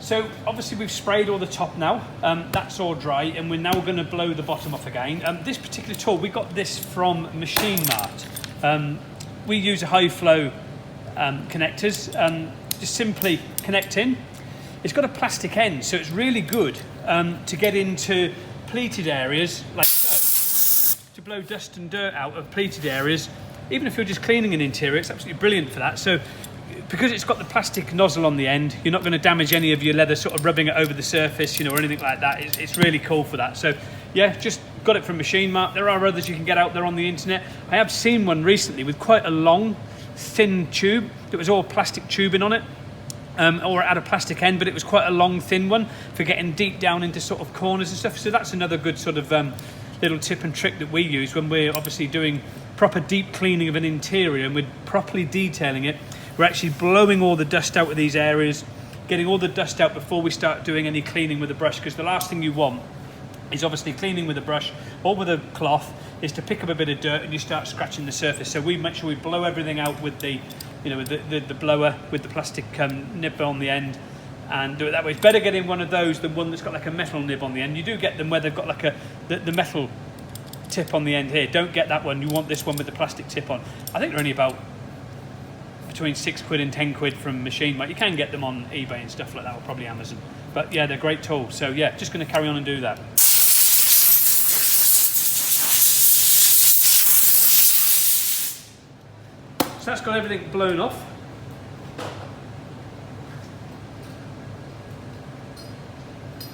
So obviously we've sprayed all the top now, that's all dry, and we're now going to blow the bottom off again. This particular tool, we got this from Machine Mart. We use a high flow connectors, just simply connect in. It's got a plastic end, so it's really good to get into pleated areas like so, to blow dust and dirt out of pleated areas. Even if you're just cleaning an interior, it's absolutely brilliant for that. So because it's got the plastic nozzle on the end, you're not going to damage any of your leather sort of rubbing it over the surface, you know, or anything like that. It's really cool for that. So yeah, just got it from Machine Mart. There are others you can get out there on the internet. I have seen one recently with quite a long, thin tube. It was all plastic tubing on it, or it had a plastic end, but it was quite a long, thin one for getting deep down into sort of corners and stuff. So that's another good sort of little tip and trick that we use when we're obviously doing proper deep cleaning of an interior and we're properly detailing it. We're actually blowing all the dust out of these areas, getting all the dust out before we start doing any cleaning with a brush, because the last thing you want is obviously cleaning with a brush or with a cloth is to pick up a bit of dirt and you start scratching the surface. So we make sure we blow everything out with the, you know, the blower with the plastic nib on the end, and do it that way. It's better getting one of those than one that's got like a metal nib on the end. You do get them where they've got like the metal tip on the end here. Don't get that one. You want this one with the plastic tip on. I think they're only about between £6 and £10 from Machine Mart. You can get them on eBay and stuff like that, or probably Amazon. But yeah, they're great tools. So yeah, just going to carry on and do that. So that's got everything blown off.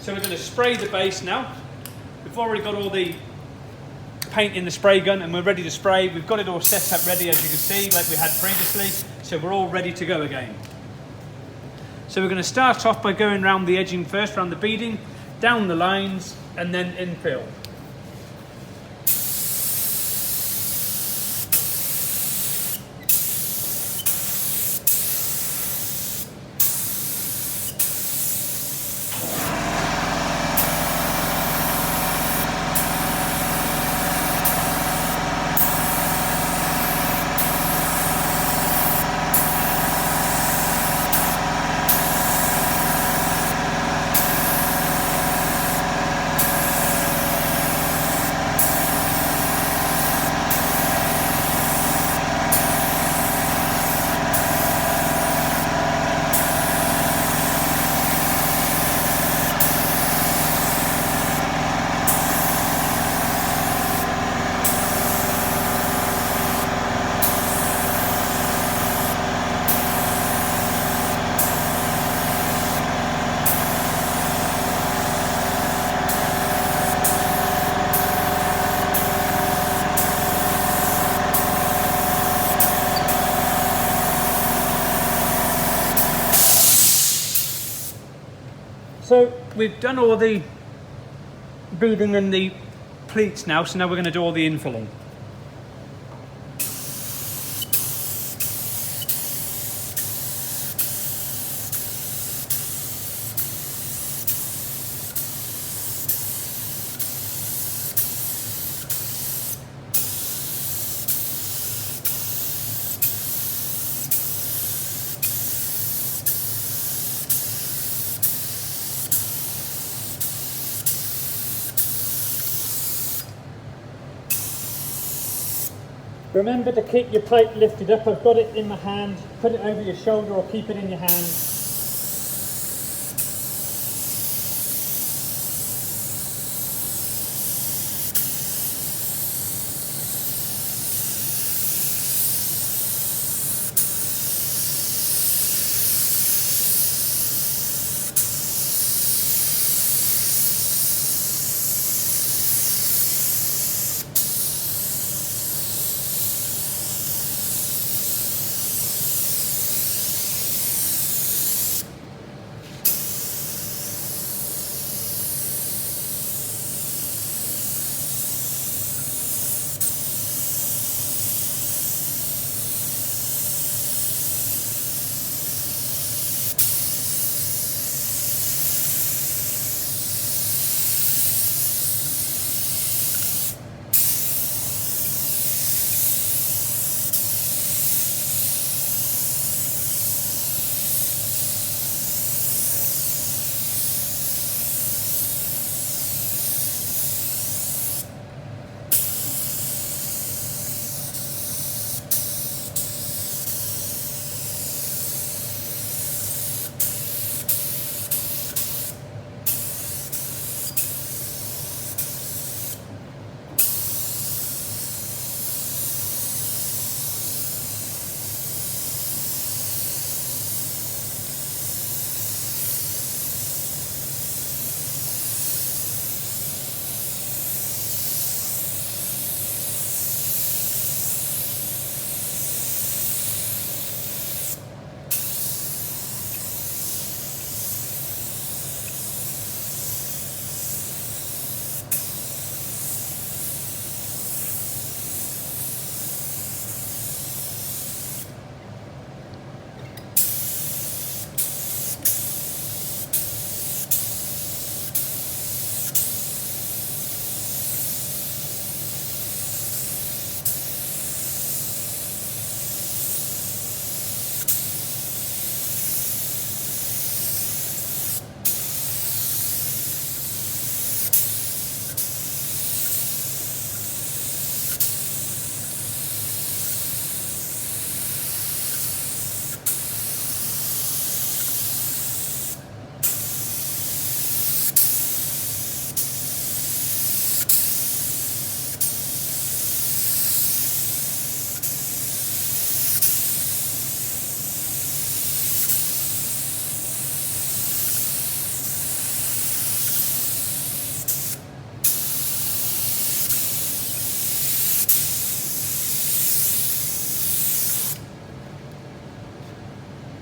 So we're going to spray the base now. We've already got all the paint in the spray gun and we're ready to spray. We've got it all set up ready, as you can see, like we had previously. So we're all ready to go again. So we're going to start off by going around the edging first, around the beading, down the lines, and then infill. So we've done all the beading and the pleats now, so now we're going to do all the infilling. Remember to keep your plate lifted up. I've got it in my hand. Put it over your shoulder or keep it in your hand.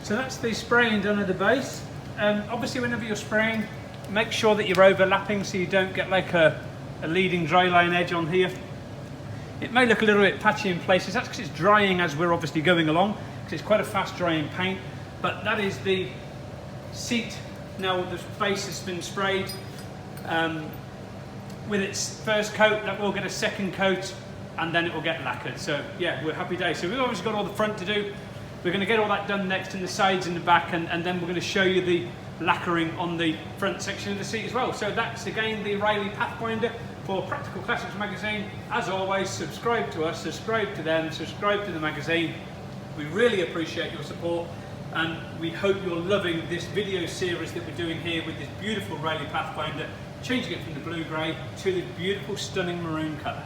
So that's the spraying done at the base. Obviously whenever you're spraying, make sure that you're overlapping so you don't get like a leading dry line edge on here. It may look a little bit patchy in places, that's because it's drying as we're obviously going along, because it's quite a fast drying paint. But that is the seat. Now the base has been sprayed with its first coat. That will get a second coat and then it will get lacquered. So yeah, we're happy days. So we've obviously got all the front to do. We're going to get all that done next, in the sides and the back, and then we're going to show you the lacquering on the front section of the seat as well. So that's again the Riley Pathfinder for Practical Classics magazine. As always, subscribe to us, subscribe to them, subscribe to the magazine. We really appreciate your support, and we hope you're loving this video series that we're doing here with this beautiful Riley Pathfinder, changing it from the blue grey to the beautiful stunning maroon colour.